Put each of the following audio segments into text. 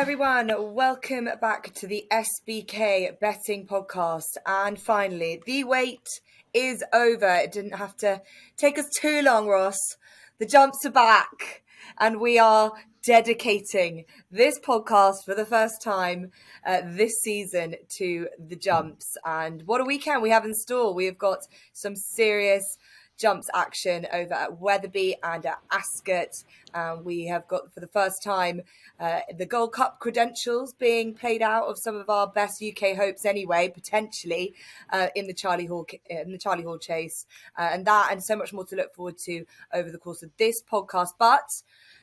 everyone, welcome back to the SBK betting podcast. And finally, the wait is over. It didn't have to take us too long, Ross. The jumps are back and we are dedicating this podcast for the first time this season to the jumps. And what a weekend we have in store. We have got some serious jumps action over at Wetherby and at Ascot. We have got for the first time the Gold Cup credentials being played out of some of our best UK hopes anyway, potentially in the Charlie Hall chase, and that and so much more to look forward to over the course of this podcast. But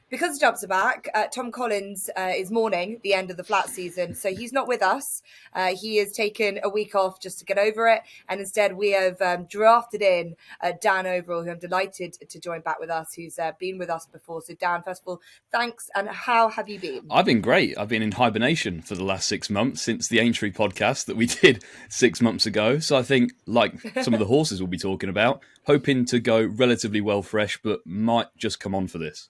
because the jumps are back, Tom Collins is mourning the end of the flat season, so he's not with us. He has taken a week off just to get over it, and instead we have drafted in Dan Overall, who I'm delighted to join back with us, who's been with us before. So Dan, first of all, thanks, and how have you been? I've been great. I've been in hibernation for the last 6 months since the Aintree podcast that we did 6 months ago. So I think, like some of the horses we'll be talking about, hoping to go relatively well fresh, but might just come on for this.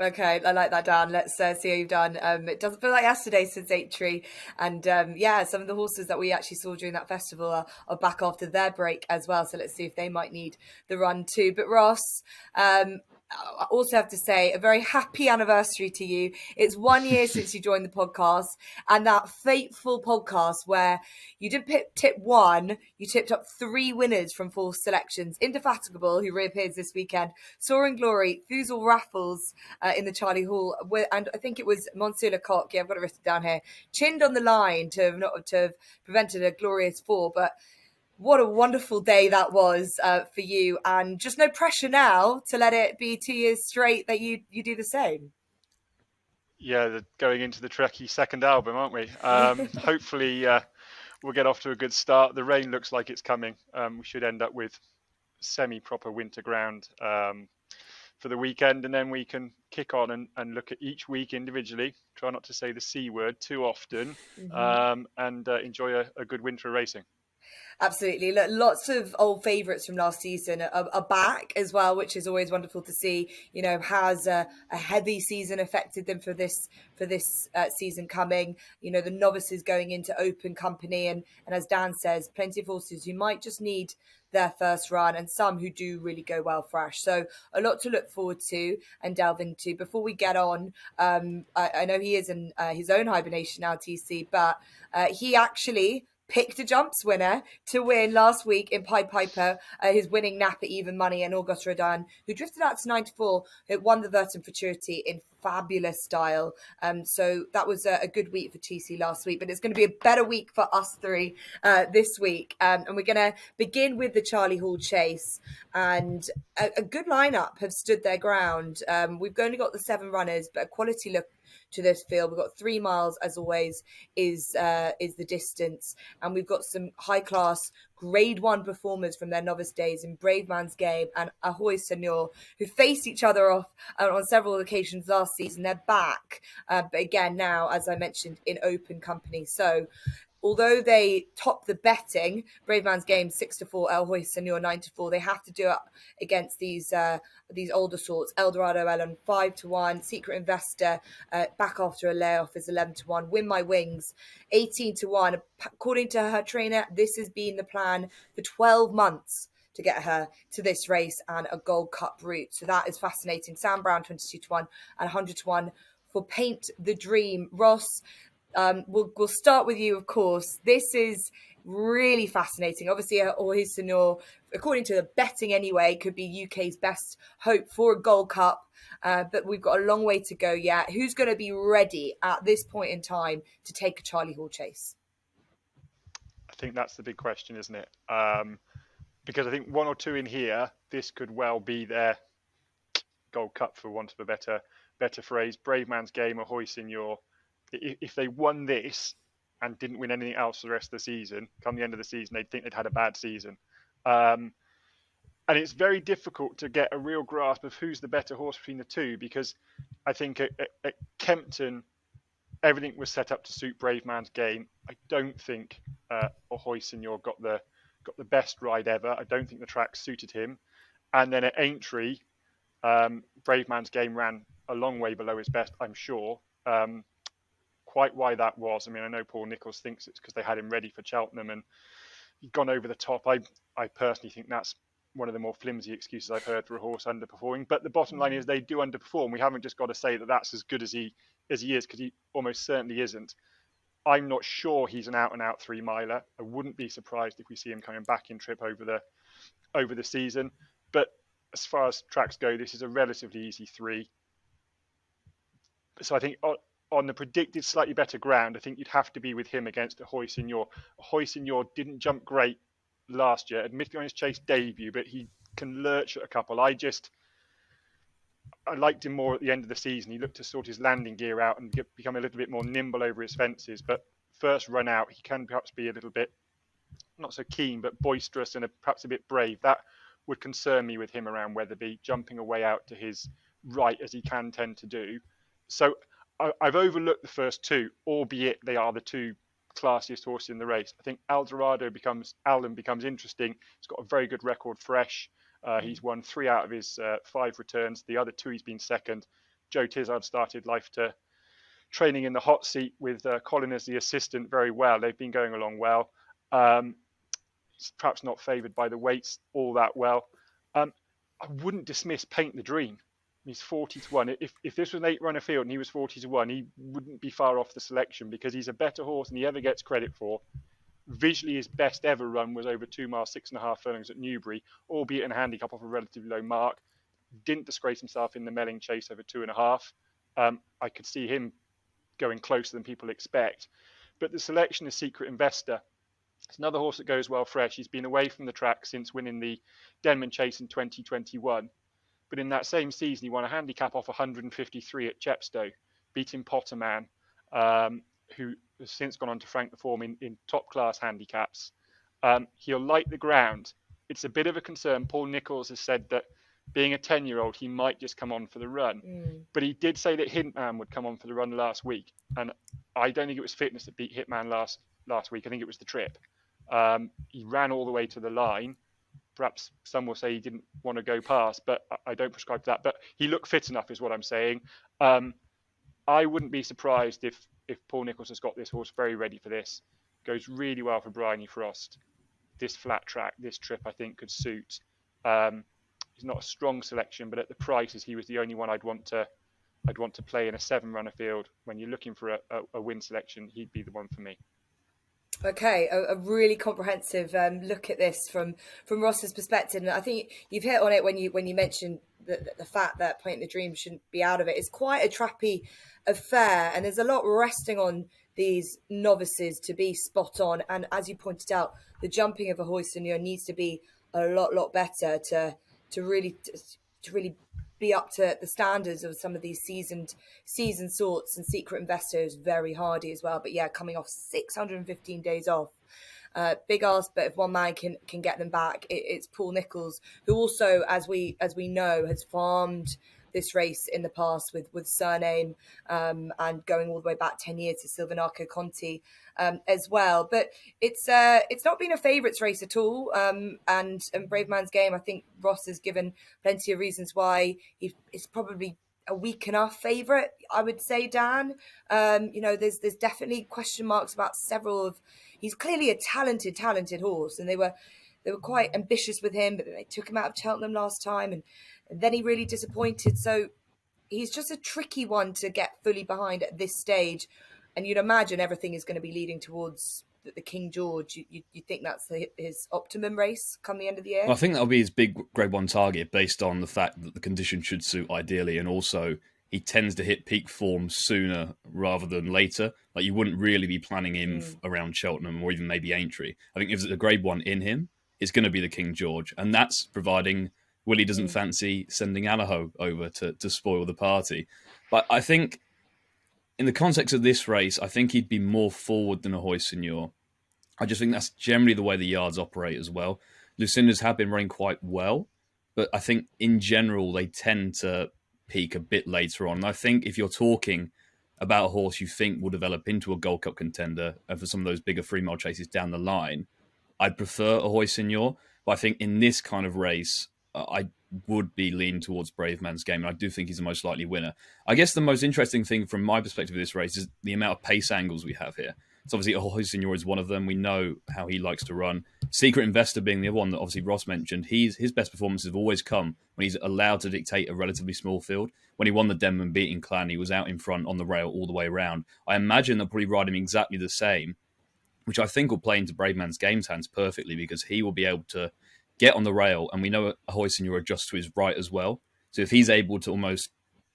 Okay, I like that, Dan. Let's see how you've done. It doesn't feel like yesterday since Aintree. And some of the horses that we actually saw during that festival are back after their break as well. So let's see if they might need the run too. But Ross, I also have to say a very happy anniversary to you. It's 1 year since you joined the podcast, and that fateful podcast where you didn't tip one, you tipped up 3 winners from 4 selections. Indefatigable, who reappears this weekend, Soaring Glory, Foozle Raffles in the Charlie Hall, and I think it was Monsieur Lecoq, I've got it written down here, chinned on the line to have prevented a glorious fall, but what a wonderful day that was for you, and just no pressure now to let it be 2 years straight that you do the same. Yeah, going into the Trekkie second album, aren't we? Hopefully we'll get off to a good start. The rain looks like it's coming. We should end up with semi-proper winter ground for the weekend, and then we can kick on and look at each week individually, try not to say the C word too often, and enjoy a good winter of racing. Absolutely. Lots of old favourites from last season are back as well, which is always wonderful to see. You know, has a heavy season affected them for this season coming? You know, the novices going into open company, and as Dan says, plenty of horses who might just need their first run, and some who do really go well fresh. So a lot to look forward to and delve into. Before we get on, I know he is in his own hibernation now, TC, but he actually picked a jumps winner to win last week in Pied Piper, his winning nap at even money, and Auguste Rodin, who drifted out to 94, it won the Verton Futurity in fabulous style. So that was a good week for TC last week, but it's going to be a better week for us three this week. And we're going to begin with the Charlie Hall chase, and a good lineup have stood their ground. We've only got the 7 runners, but a quality look to this field. We've got 3 miles, as always, is the distance, and we've got some high class Grade 1 performers from their novice days in Bravemansgame and Ahoy Senor, who faced each other off on several occasions last season. They're back, but again now, as I mentioned, in open company. So although they top the betting, Bravemansgame 6-4, Ahoy Senor 9-4, they have to do it against these older sorts. Eldorado Ellen 5-1, Secret Investor back after a layoff is 11-1. Win My Wings 18-1. According to her trainer, this has been the plan for 12 months to get her to this race and a Gold Cup route. So that is fascinating. Sam Brown 22-1 and 100-1 for Paint the Dream. Ross, we'll start with you, of course. This is really fascinating. Obviously, Ahoy Senor, according to the betting anyway, could be UK's best hope for a Gold Cup. But we've got a long way to go yet. Who's going to be ready at this point in time to take a Charlie Hall chase? I think that's the big question, isn't it? Because I think 1 or 2 in here, this could well be their Gold Cup, for want of a better phrase. Bravemansgame, Ahoy Senor. If they won this and didn't win anything else for the rest of the season, come the end of the season, they'd think they'd had a bad season. And it's very difficult to get a real grasp of who's the better horse between the two, because I think at Kempton, everything was set up to suit Bravemansgame. I don't think Ahoy Senor got the best ride ever. I don't think the track suited him. And then at Aintree, Bravemansgame ran a long way below his best, I'm sure. quite why that was. I mean, I know Paul Nicholls thinks it's because they had him ready for Cheltenham and he'd gone over the top. I personally think that's one of the more flimsy excuses I've heard for a horse underperforming. But the bottom line is they do underperform. We haven't just got to say that that's as good as he is, because he almost certainly isn't. I'm not sure he's an out-and-out 3-miler. I wouldn't be surprised if we see him coming back in trip over the season. But as far as tracks go, this is a relatively easy 3. So I think on the predicted slightly better ground, I think you'd have to be with him against Ahoy Senor. Ahoy Senor didn't jump great last year, admittedly on his chase debut, but he can lurch at a couple. I liked him more at the end of the season. He looked to sort his landing gear out and become a little bit more nimble over his fences. But first run out, he can perhaps be a little bit, not so keen, but boisterous and perhaps a bit brave. That would concern me with him around Wetherby, jumping away out to his right as he can tend to do. So I've overlooked the first 2, albeit they are the 2 classiest horses in the race. I think Alden becomes interesting. He's got a very good record fresh. He's won 3 out of his 5 returns. The other 2 he's been second. Joe Tizard started life to training in the hot seat with Colin as the assistant very well. They've been going along well. He's perhaps not favoured by the weights all that well. I wouldn't dismiss Paint the Dream. He's 40-1. If this was an 8-runner field and he was 40-1, he wouldn't be far off the selection because he's a better horse than he ever gets credit for. Visually, his best ever run was over 2 miles, 6.5 furlongs at Newbury, albeit in a handicap off a relatively low mark. Didn't disgrace himself in the Melling Chase over 2.5. I could see him going closer than people expect. But the selection is Secret Investor. It's another horse that goes well fresh. He's been away from the track since winning the Denman Chase in 2021. But in that same season, he won a handicap off 153 at Chepstow, beating Potterman, who has since gone on to frank the form in top-class handicaps. He'll like the ground. It's a bit of a concern. Paul Nicholls has said that being a 10-year-old, he might just come on for the run. But he did say that Hitman would come on for the run last week. And I don't think it was fitness that beat Hitman last week. I think it was the trip. He ran all the way to the line. Perhaps some will say he didn't want to go past, but I don't prescribe to that. But he looked fit enough is what I'm saying. I wouldn't be surprised if Paul Nicholls has got this horse very ready for this. Goes really well for Bryony Frost. This flat track, this trip, I think could suit. He's not a strong selection, but at the prices, he was the only one I'd want to play in a 7-runner field. When you're looking for a win selection, he'd be the one for me. Okay, a really comprehensive look at this from Ross's perspective, and I think you've hit on it when you mentioned the fact that Paint the Dream shouldn't be out of it. It's quite a trappy affair, and there's a lot resting on these novices to be spot on. And as you pointed out, the jumping of Ahoy Senor needs to be a lot better to really be up to the standards of some of these seasoned sorts. And Secret Investor is very hardy as well. But yeah, coming off 615 days off, big ask. But if one man can get them back, it's Paul Nicholls, who also, as we know, has farmed this race in the past with Surname, and going all the way back 10 years to Silvanaco Conti as well. But it's not been a favourites race at all. And Bravemansgame, I think Ross has given plenty of reasons why it's probably a weak enough favourite, I would say, Dan. There's definitely question marks about several of. He's clearly a talented horse, and they were quite ambitious with him, but they took him out of Cheltenham last time, and then he really disappointed. So he's just a tricky one to get fully behind at this stage. And you'd imagine everything is going to be leading towards the King George. You think that's his optimum race come the end of the year? Well, I think that'll be his big Grade 1 target based on the fact that the condition should suit ideally, and also he tends to hit peak form sooner rather than later. Like, you wouldn't really be planning him around Cheltenham or even maybe Aintree. I think if there's a Grade 1 in him, it's going to be the King George, and that's providing Willie doesn't fancy sending Alaho over to spoil the party. But I think in the context of this race, I think he'd be more forward than Ahoy Senor. I just think that's generally the way the yards operate as well. Lucinda's have been running quite well, but I think in general they tend to peak a bit later on. And I think if you're talking about a horse you think will develop into a Gold Cup contender and for some of those bigger 3-mile chases down the line, I'd prefer Ahoy Senor. But I think in this kind of race, I would be leaning towards Bravemansgame, and I do think he's the most likely winner. I guess the most interesting thing from my perspective of this race is the amount of pace angles we have here. So obviously Ahoy Senor is one of them. We know how he likes to run. Secret Investor being the other one that obviously Ross mentioned. His best performances have always come when he's allowed to dictate a relatively small field. When he won the Denman beating Clan, he was out in front on the rail all the way around. I imagine they'll probably ride him exactly the same, which I think will play into Bravemansgame's hands perfectly, because he will be able to get on the rail, and we know Ahoy Senor adjusts to his right as well. So if he's able to almost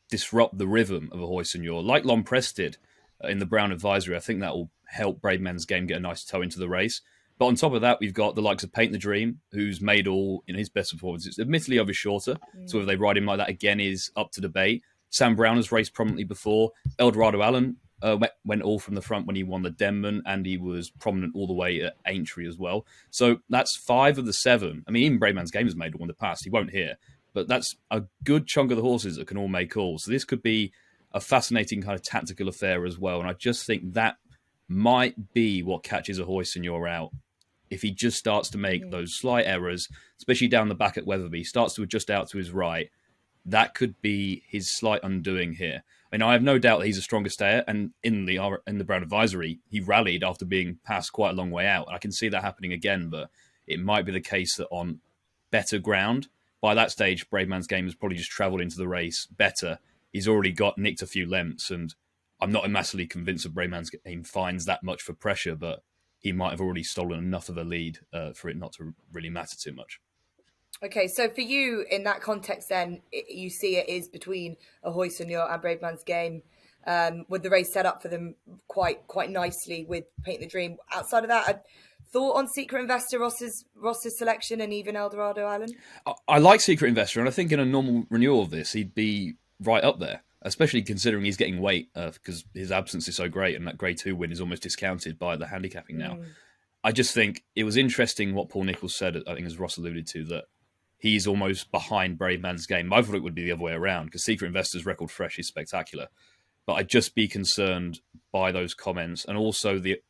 disrupt the rhythm of Ahoy Senor, like Lompress did in the Brown Advisory, I think that will help Bravemansgame get a nice toe into the race. But on top of that, we've got the likes of Paint the Dream, who's made all in his best performances, admittedly over shorter. So if they ride him like that again is up to debate. Sam Brown has raced prominently before. Eldorado Allen went all from the front when he won the Denman, and he was prominent all the way at Aintree as well. So that's 5 of the 7. I mean, even Bravemansgame has made all in the past. He won't here. But that's a good chunk of the horses that can all make calls. So this could be a fascinating kind of tactical affair as well. And I just think that might be what catches Ahoy Senor out. If he just starts to make those slight errors, especially down the back at Wetherby, starts to adjust out to his right, that could be his slight undoing here. I mean, I have no doubt that he's a stronger stayer, and in the Brown Advisory, he rallied after being passed quite a long way out. I can see that happening again, but it might be the case that on better ground, by that stage, Bravemansgame has probably just travelled into the race better. He's already nicked a few lengths, and I'm not massively convinced that Bravemansgame finds that much for pressure, but he might have already stolen enough of a lead for it not to really matter too much. Okay, so for you, in that context then, you see it is between Ahoy Senor and Bravemansgame, with the race set up for them quite nicely with Paint the Dream. Outside of that, a thought on Secret Investor, Ross's selection, and even Eldorado Island? I like Secret Investor, and I think in a normal renewal of this, he'd be right up there, especially considering he's getting weight because his absence is so great, and that Grade 2 win is almost discounted by the handicapping now. I just think it was interesting what Paul Nicholls said, I think as Ross alluded to, that he's almost behind Bravemansgame. I thought it would be the other way around, because Secret Investor's record fresh is spectacular. But I'd just be concerned by those comments, and also the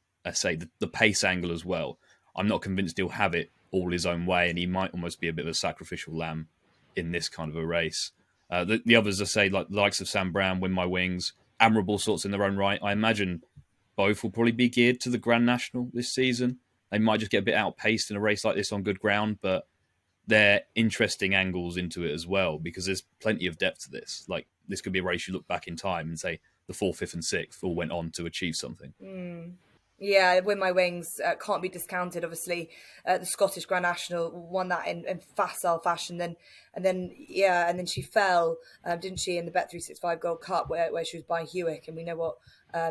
pace angle as well. I'm not convinced he'll have it all his own way, and he might almost be a bit of a sacrificial lamb in this kind of a race. The others, I say, like the likes of Sam Brown, Win My Wings, admirable sorts in their own right. I imagine both will probably be geared to the Grand National this season. They might just get a bit outpaced in a race like this on good ground, but they're interesting angles into it as well, because there's plenty of depth to this. Like, this could be a race you look back in time and say the 4th, 5th and 6th all went on to achieve something. Yeah, Win My Wings can't be discounted. Obviously, the Scottish Grand National won that in facile fashion. And then she fell, didn't she, in the Bet365 Gold Cup where she was by Hewick, and we know what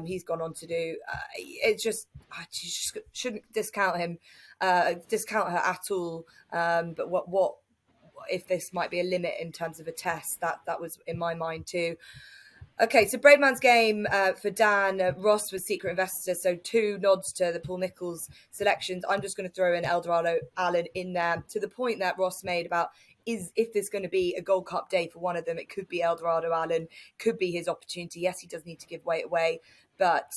he's gone on to do. It's just you just shouldn't discount her at all. But what if this might be a limit in terms of a test? That was in my mind too. Okay, so Bravemansgame for Dan, Ross was Secret Investor, so 2 nods to the Paul Nicholls selections. I'm just going to throw in Eldorado Allen in there, to the point that Ross made about if there's going to be a Gold Cup day for one of them, it could be Eldorado Allen, could be his opportunity. Yes, he does need to give weight away, but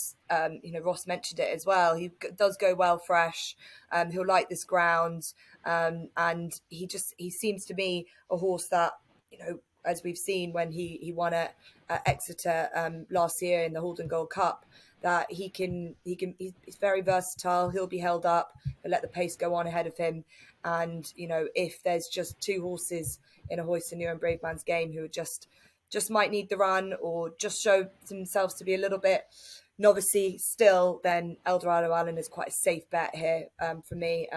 Ross mentioned it as well. He does go well fresh. He'll like this ground, and he seems to me a horse that, as we've seen when he won at Exeter last year in the Haldon Gold Cup, that he's very versatile. He'll be held up. He'll let the pace go on ahead of him. And, if there's just 2 horses in Ahoy Senor and Bravemansgame who just might need the run, or just show themselves to be a little bit novice-y still, then Eldorado Allen is quite a safe bet here for me.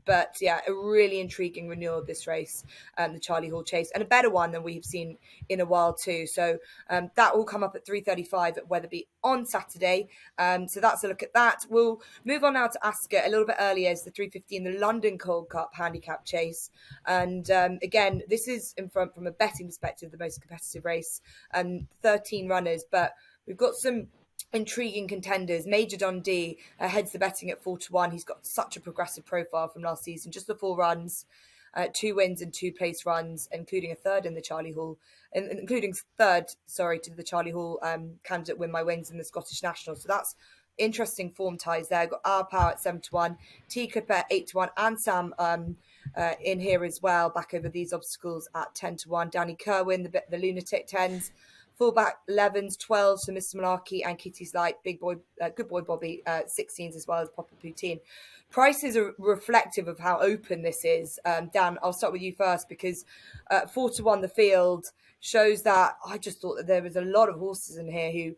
But yeah, a really intriguing renewal of this race, the Charlie Hall Chase, and a better one than we've seen in a while too. So that will come up at 3:35 at Wetherby on Saturday. So that's a look at that. We'll move on now to Ascot. A little bit earlier is the 3:15, the London Gold Cup Handicap Chase. And again, this is from a betting perspective, the most competitive race. 13 runners, but we've got some intriguing contenders. Major Dundee heads the betting at 4-1. He's got such a progressive profile from last season. Just the 4 runs, 2 wins and 2 place runs, including a third in the Charlie Hall, to the Charlie Hall candidate Win My Wings in the Scottish National. So that's interesting form ties there. Got Our Power at 7-1, T Clipper at 8-1, and Sam in here as well, back over these obstacles at 10-1. Danny Kerwin, the lunatic 10s. Fullback 11s, 12s for Mr. Malarkey and Kitty's Light, Big Boy, Good Boy Bobby, 16s as well as Papa Poutine. Prices are reflective of how open this is. Dan, I'll start with you first because 4-1 the field shows that I just thought that there was a lot of horses in here who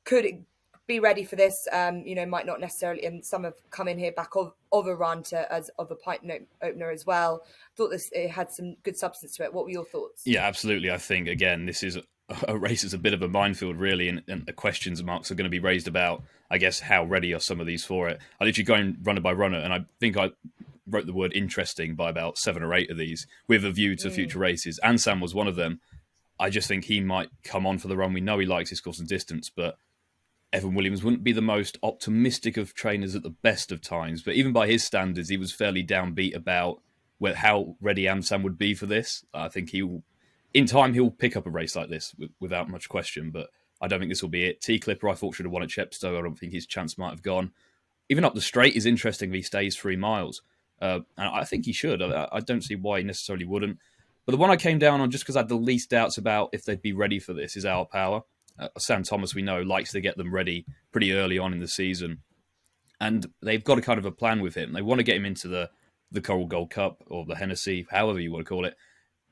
could be ready for this, might not necessarily, and some have come in here back of a run as of a pipe opener as well. Thought it had some good substance to it. What were your thoughts? Yeah, absolutely. I think, again, this is a race that's a bit of a minefield, really, and the questions marks are going to be raised about, I guess, how ready are some of these for it. I literally going runner by runner, and I think I wrote the word interesting by about 7 or 8 of these with a view to future races. And Sam was one of them. I just think he might come on for the run. We know he likes his course and distance, but Evan Williams wouldn't be the most optimistic of trainers at the best of times. But even by his standards, he was fairly downbeat about how ready Sam would be for this. I think in time, he'll pick up a race like this without much question, but I don't think this will be it. T-Clipper, I thought, should have won at Chepstow. I don't think his chance might have gone. Even up the straight is interesting if he stays 3 miles. And I think he should. I don't see why he necessarily wouldn't. But the one I came down on, just because I had the least doubts about if they'd be ready for this, is Our Power. Sam Thomas, we know, likes to get them ready pretty early on in the season. And they've got a kind of a plan with him. They want to get him into the Coral Gold Cup or the Hennessy, however you want to call it.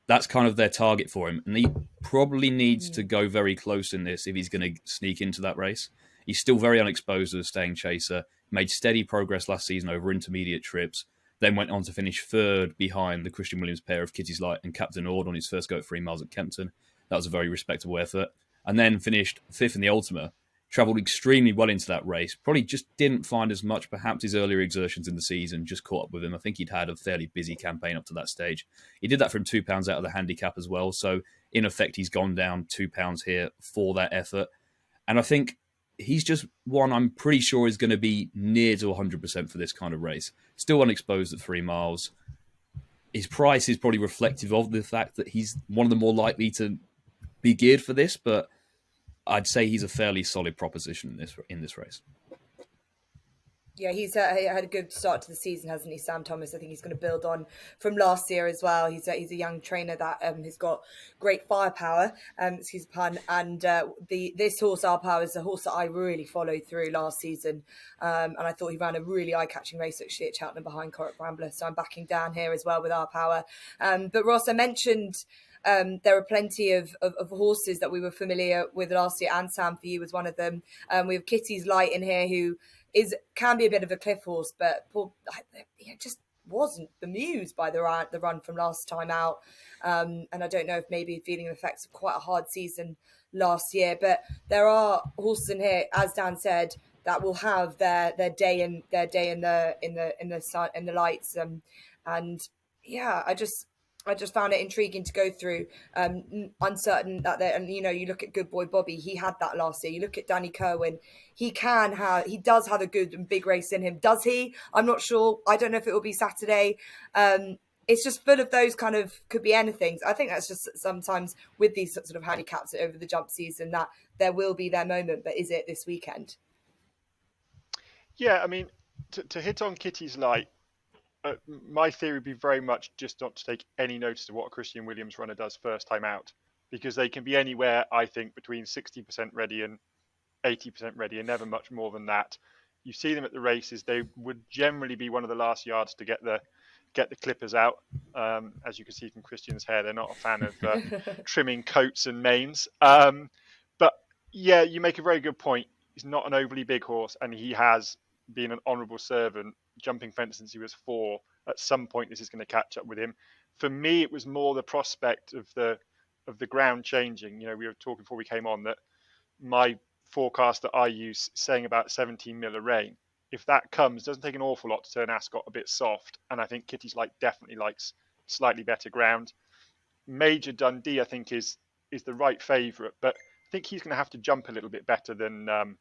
That's kind of their target for him. And he probably needs to go very close in this if he's going to sneak into that race. He's still very unexposed as a staying chaser. Made steady progress last season over intermediate trips. Then went on to finish 3rd behind the Christian Williams pair of Kitty's Light and Captain Ord on his first go at 3 miles at Kempton. That was a very respectable effort. And then finished 5th in the Ultima. Travelled extremely well into that race. Probably just didn't find as much. Perhaps his earlier exertions in the season just caught up with him. I think he'd had a fairly busy campaign up to that stage. He did that from £2 out of the handicap as well. So in effect, he's gone down £2 here for that effort. And I think he's just one I'm pretty sure is going to be near to 100% for this kind of race. Still unexposed at 3 miles. His price is probably reflective of the fact that he's one of the more likely to be geared for this, but I'd say he's a fairly solid proposition in this race. Yeah, he's had a good start to the season, hasn't he, Sam Thomas? I think he's going to build on from last year as well. He's a young trainer that has got great firepower, excuse the pun. And this horse, Our Power, is a horse that I really followed through last season. And I thought he ran a really eye-catching race actually at Cheltenham behind Corrick Rambler. So I'm backing down here as well with Our Power. But Ross, I mentioned there are plenty of horses that we were familiar with last year, and Sam, for you, was one of them. We have Kitty's Light in here, who can be a bit of a cliff horse, but just wasn't bemused by the run from last time out. And I don't know if maybe feeling the effects of quite a hard season last year, but there are horses in here, as Dan said, that will have their day in the sun, in the lights. And yeah, I just found it intriguing to go through. Uncertain that you look at Good Boy Bobby, he had that last year. You look at Danny Kerwin, he does have a good and big race in him. Does he? I'm not sure. I don't know if it will be Saturday. It's just full of those kind of, could be anything. I think that's just sometimes with these sort of handicaps over the jump season that there will be their moment, but is it this weekend? Yeah, I mean, to hit on Kitty's Light, my theory would be very much just not to take any notice of what a Christian Williams runner does first time out, because they can be anywhere, I think, between 60% ready and 80% ready, and never much more than that. You see them at the races; they would generally be one of the last yards to get the clippers out. As you can see from Christian's hair, they're not a fan of trimming coats and manes. But yeah, you make a very good point. He's not an overly big horse, and he has been an honourable servant, jumping fence since he was 4. At some point, this is going to catch up with him. For me, it was more the prospect of the ground changing. You know, we were talking before we came on that my forecast that I use saying about 17 mil of rain. If that comes, it doesn't take an awful lot to turn Ascot a bit soft. And I think Kitty's Light definitely likes slightly better ground. Major Dundee, I think, is the right favourite, but I think he's going to have to jump a little bit better than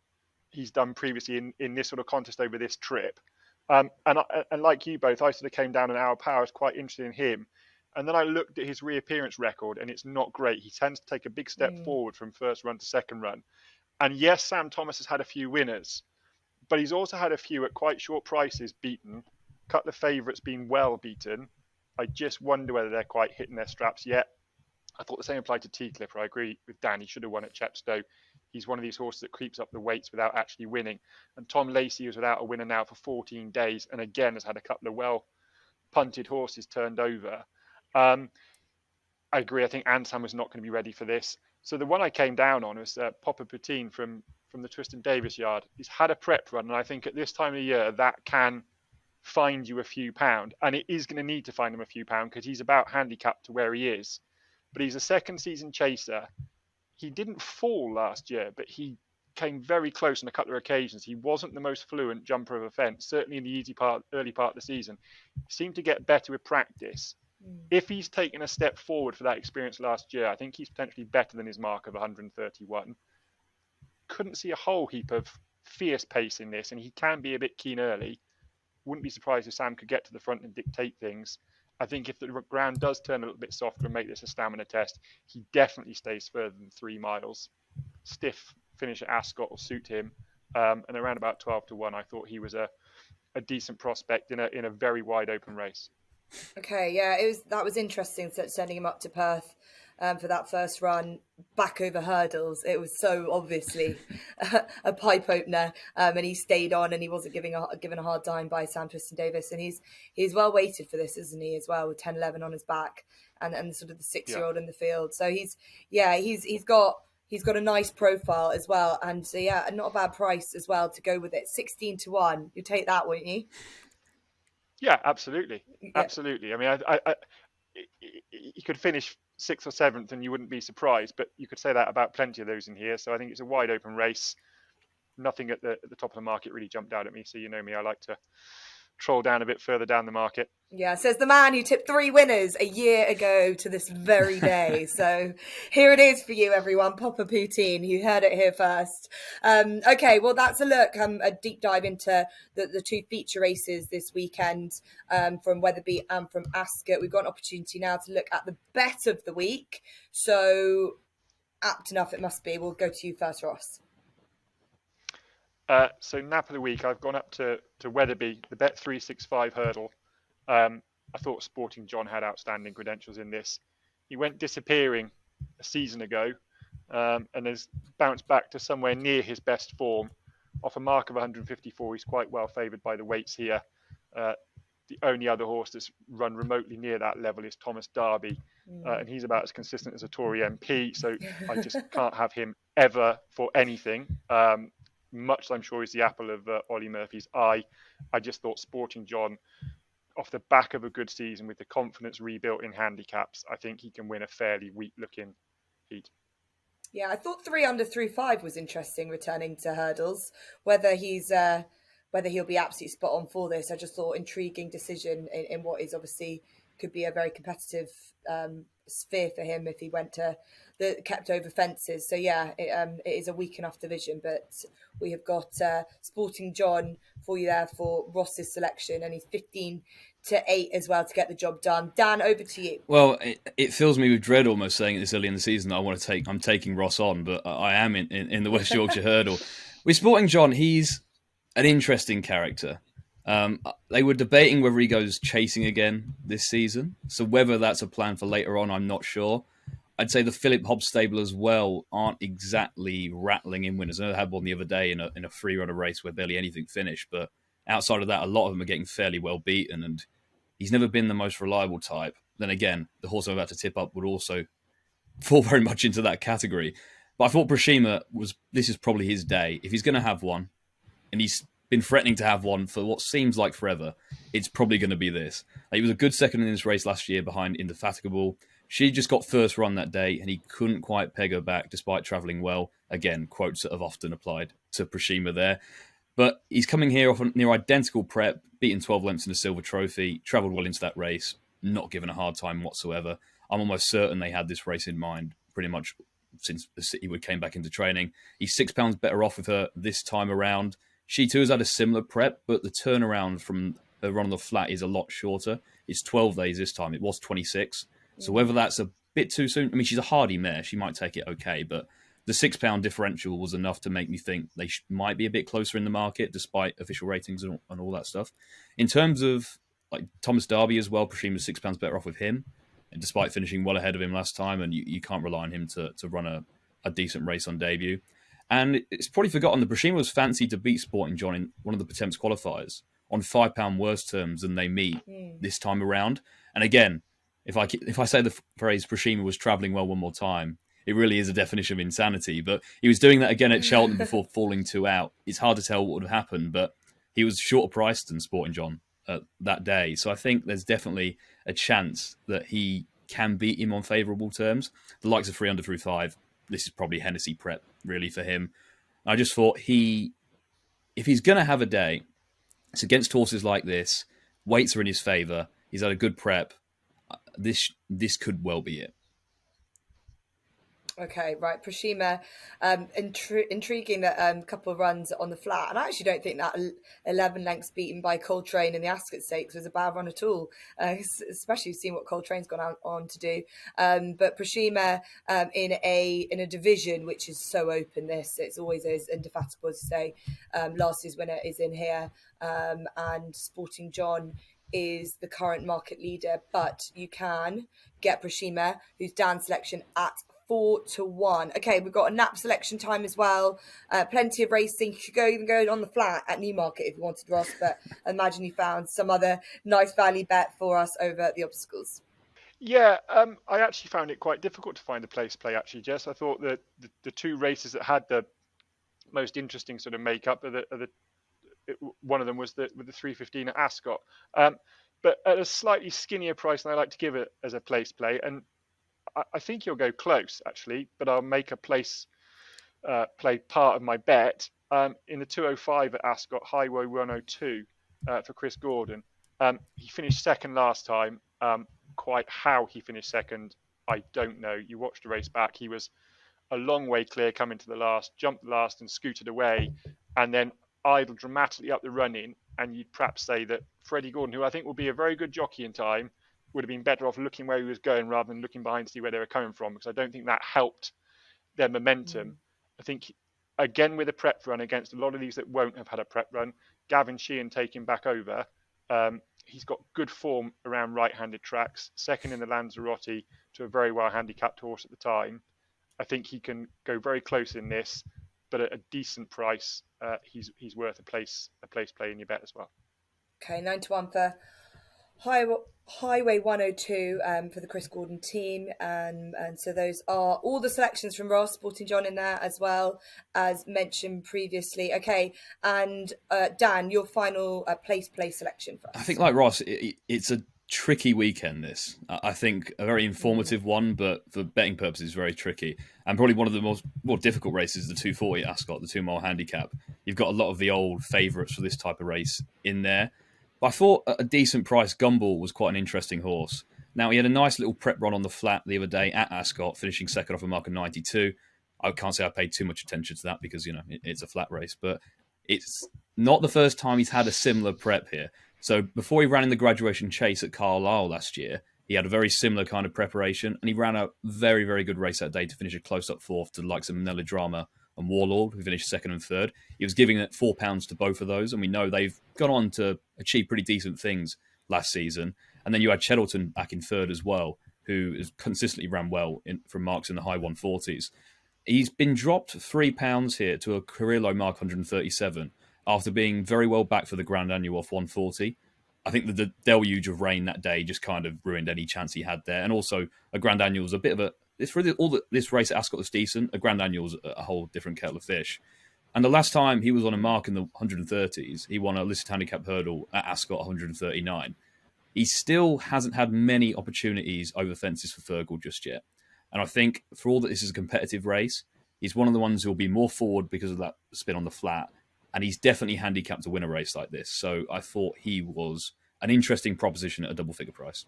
he's done previously in this sort of contest over this trip. And like you both, I sort of came down an Our Power. I was quite interested in him. And then I looked at his reappearance record, and it's not great. He tends to take a big step forward from first run to second run. And yes, Sam Thomas has had a few winners, but he's also had a few at quite short prices beaten, a couple of favourites being well beaten, I just wonder whether they're quite hitting their straps yet. I thought the same applied to Tea Clipper. I agree with Dan. He should have won at Chepstow. He's one of these horses that creeps up the weights without actually winning. And Tom Lacey was without a winner now for 14 days, and again has had a couple of well punted horses turned over. I agree. I think Ansan was not going to be ready for this. So the one I came down on was Popper Poutine from the Tristan Davis yard. He's had a prep run, and I think at this time of year that can find you a few pound, and it is going to need to find him a few pound because he's about handicapped to where he is. But he's a second season chaser. He didn't fall last year, but he came very close on a couple of occasions. He wasn't the most fluent jumper of a fence, certainly in the early part of the season. He seemed to get better with practice. If he's taken a step forward for that experience last year, I think he's potentially better than his mark of 131. Couldn't see a whole heap of fierce pace in this, and he can be a bit keen early. Wouldn't be surprised if Sam could get to the front and dictate things. I think if the ground does turn a little bit softer and make this a stamina test, he definitely stays further than 3 miles. Stiff finish at Ascot will suit him. And around about 12 to 1, I thought he was a decent prospect in a very wide open race. Okay, yeah, that was interesting sending him up to Perth for that first run back over hurdles. It was so obviously a pipe opener, and he stayed on, and he wasn't given a hard time by Sam Tristan Davis, and he's well weighted for this, isn't he, as well, with 10-11 on his back and sort of the 6-year-old in the field. So he's got a nice profile as well, and so yeah, not a bad price as well to go with it. 16 to 1, you take that, wouldn't you? Yeah, absolutely, absolutely. I mean, he could finish 6th or 7th, and you wouldn't be surprised. But you could say that about plenty of those in here. So I think it's a wide open race. Nothing at the top of the market really jumped out at me. So you know me, I like to troll down a bit further down the market. Yeah, says the man who tipped 3 winners a year ago to this very day. So here it is for you, everyone. Popper Poutine, you heard it here first. Okay, well, that's a look, a deep dive into the 2 feature races this weekend from Wetherby and from Ascot. We've got an opportunity now to look at the bet of the week. So apt enough it must be. We'll go to you first, Ross. So nap of the week, I've gone up to Wetherby, the bet 365 hurdle. I thought Sporting John had outstanding credentials in this. He went disappearing a season ago and has bounced back to somewhere near his best form. Off a mark of 154, he's quite well favoured by the weights here. The only other horse that's run remotely near that level is Thomas Darby, and he's about as consistent as a Tory MP, so I just can't have him ever for anything. Much I'm sure is the apple of Ollie Murphy's eye. I just thought Sporting John, off the back of a good season with the confidence rebuilt in handicaps, I think he can win a fairly weak-looking heat. Yeah, I thought 3 under through 5 was interesting, returning to hurdles. Whether he'll be absolutely spot on for this, I just thought intriguing decision in what is obviously could be a very competitive sphere for him if he went to the kept over fences. So yeah, it is a weak enough division, but we have got Sporting John for you there for Ross's selection, and he's 15 to 8 as well to get the job done. Dan, over to you. Well, it fills me with dread almost saying it this early in the season that I'm taking Ross on, but I am in the West Yorkshire hurdle. With Sporting John, he's an interesting character. They were debating whether he goes chasing again this season. So whether that's a plan for later on, I'm not sure. I'd say the Philip Hobbs stable as well aren't exactly rattling in winners. I know they had one the other day in a free-runner race where barely anything finished. But outside of that, a lot of them are getting fairly well beaten. And he's never been the most reliable type. Then again, the horse I'm about to tip up would also fall very much into that category. But I thought Prashima this is probably his day. If he's going to have one, and he's been threatening to have one for what seems like forever, it's probably going to be this. He was a good second in this race last year behind Indefatigable. She just got first run that day, and he couldn't quite peg her back despite travelling well. Again, quotes that have often applied to Prashima there. But he's coming here off a near identical prep, beaten 12 lengths in the Silver Trophy, travelled well into that race, not given a hard time whatsoever. I'm almost certain they had this race in mind pretty much since the City Wood came back into training. He's £6 better off with her this time around. She too has had a similar prep, but the turnaround from her run on the flat is a lot shorter. It's 12 days this time. It was 26. So whether that's a bit too soon, I mean, she's a hardy mare. She might take it okay, but the £6 differential was enough to make me think they might be a bit closer in the market, despite official ratings and all that stuff. In terms of like Thomas Darby as well. Prashima was £6 better off with him, and despite finishing well ahead of him last time, and you can't rely on him to run a decent race on debut. And it's probably forgotten that Prashima was fancied to beat Sporting John in one of the Potemps qualifiers on £5 worse terms than they meet this time around. And again, if I say the phrase Prashima was travelling well one more time, it really is a definition of insanity. But he was doing that again at Cheltenham before falling 2 out. It's hard to tell what would have happened, but he was shorter priced than Sporting John that day. So I think there's definitely a chance that he can beat him on favourable terms. The likes of 300 through 5, this is probably Hennessy prep really for him. I just thought if he's going to have a day, it's against horses like this. Weights are in his favour. He's had a good prep. This could well be it. Okay, right. Prashima, intriguing that couple of runs on the flat. And I actually don't think that 11 lengths beaten by Coltrane in the Ascot Stakes was a bad run at all, especially seeing what Coltrane's gone on to do. But Prashima in a division which is so open, it's always as indefatigable to say. Last year's winner is in here, and Sporting John is the current market leader, but you can get Prashima, who's Dan's selection, at 4-1. Okay, we've got a nap selection time as well. Plenty of racing. You could even go on the flat at Newmarket if you wanted, Ross, but I imagine you found some other nice value bet for us over at the obstacles. Yeah, I actually found it quite difficult to find a place play, actually, Jess. I thought that the two races that had the most interesting sort of makeup one of them was with the 3:15 at Ascot, but at a slightly skinnier price than I like to give it as a place play. And I think you'll go close, actually, but I'll make a place play part of my bet in the 205 at Ascot, Highway 102 for Chris Gordon. He finished second last time. Quite how he finished second, I don't know. You watched the race back. He was a long way clear coming to the last, jumped the last and scooted away, and then idled dramatically up the running. And you'd perhaps say that Freddie Gordon, who I think will be a very good jockey in time, would have been better off looking where he was going rather than looking behind to see where they were coming from, because I don't think that helped their momentum. I think, again, with a prep run against a lot of these that won't have had a prep run, Gavin Sheehan taking back over, he's got good form around right-handed tracks, second in the Lanzarote to a very well handicapped horse at the time. I think he can go very close in this, but at a decent price, he's worth a place play in your bet as well. Okay, 9-1 for Highway 102 for the Chris Gordon team, and so those are all the selections from Ross. Sporting John in there as well, as mentioned previously. Okay, and Dan, your final place play selection for us. I think, like Ross, it's a tricky weekend. This, I think, a very informative one, but for betting purposes, very tricky, and probably one of the more difficult races. The 240 at Ascot, the 2 mile handicap. You've got a lot of the old favourites for this type of race in there. But I thought at a decent price, Gumball was quite an interesting horse. Now, he had a nice little prep run on the flat the other day at Ascot, finishing second off a mark of 92. I can't say I paid too much attention to that because, it's a flat race, but it's not the first time he's had a similar prep here. So before he ran in the graduation chase at Carlisle last year, he had a very similar kind of preparation, and he ran a very, very good race that day to finish a close-up fourth to the likes of Melodrama and Warlord, who finished second and third. He was giving it £4 to both of those, and we know they've gone on to achieve pretty decent things last season. And then you had Cheddleton back in third as well, who has consistently ran well from marks in the high 140s. He's been dropped £3 here to a career low mark 137 after being very well back for the Grand Annual off 140. I think the deluge of rain that day just kind of ruined any chance he had there. And also, a Grand Annual was a bit of a... It's really this race at Ascot was decent. A Grand Annual's a whole different kettle of fish. And the last time he was on a mark in the 130s, he won a listed handicap hurdle at Ascot 139. He still hasn't had many opportunities over fences for Fergal just yet. And I think for all that this is a competitive race, he's one of the ones who will be more forward because of that spin on the flat. And he's definitely handicapped to win a race like this. So I thought he was an interesting proposition at a double figure price.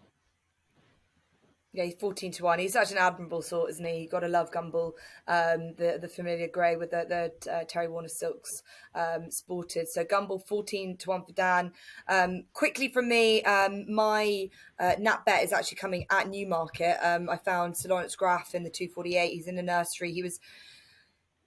Yeah, he's 14-1. He's such an admirable sort, isn't he? You've got to love Gumball, the familiar grey with the Terry Warner silks sported. So Gumball 14-1 for Dan. Quickly from me, my nap bet is actually coming at Newmarket. I found Sir Lawrence Graff in the 248. He's in the nursery. He was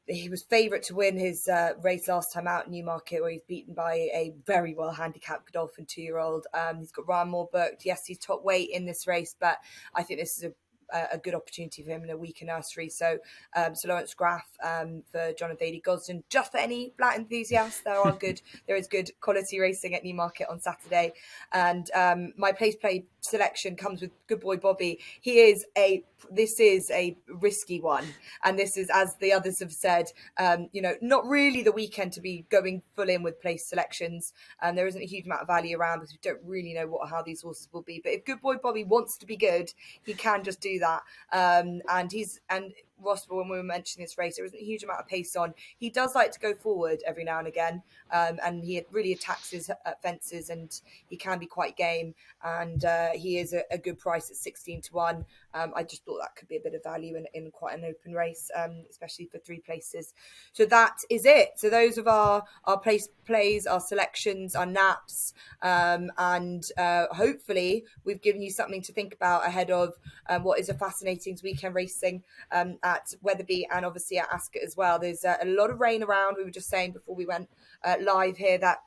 he was favourite to win his race last time out in Newmarket, where he's beaten by a very well handicapped Godolphin 2-year-old. He's got Ryan Moore booked. Yes, he's top weight in this race, but I think this is a good opportunity for him in a weaker nursery. So Lawrence Graff for Jonathan Daly Gosden. Just for any flat enthusiasts, there is good quality racing at Newmarket on Saturday. And my place play selection comes with Good Boy Bobby. This is a risky one, and this is, as the others have said, not really the weekend to be going full in with place selections. And there isn't a huge amount of value around because we don't really know how these horses will be. But if Good Boy Bobby wants to be good, he can just do that. And Ross, when we were mentioning this race, there isn't a huge amount of pace on. He does like to go forward every now and again, and he really attacks his fences, and he can be quite game. And he is a good price at 16-1. I just thought that could be a bit of value in quite an open race, especially for 3 places. So that is it. So those of our plays, our selections, our naps, and hopefully we've given you something to think about ahead of what is a fascinating weekend racing at Wetherby and obviously at Ascot as well. There's a lot of rain around. We were just saying before we went live here that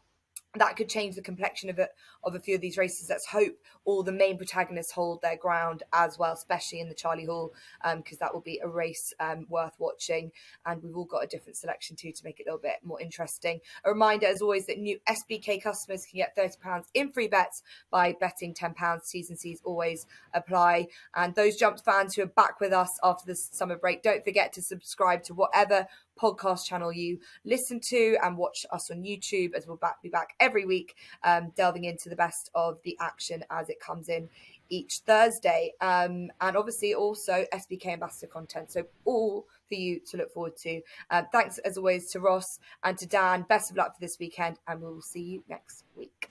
could change the complexion of a few of these races. Let's hope all the main protagonists hold their ground as well, especially in the Charlie Hall, because that will be a race worth watching. And we've all got a different selection too to make it a little bit more interesting. A reminder, as always, that new SBK customers can get £30 in free bets by betting £10. T's and C's always apply. And those Jumps fans who are back with us after the summer break, don't forget to subscribe to whatever podcast channel you listen to and watch us on YouTube, as we'll be back every week delving into the best of the action as it comes in each Thursday, and obviously also SBK ambassador content, so all for you to look forward to. Thanks as always to Ross and to Dan. Best of luck for this weekend, and we'll see you next week.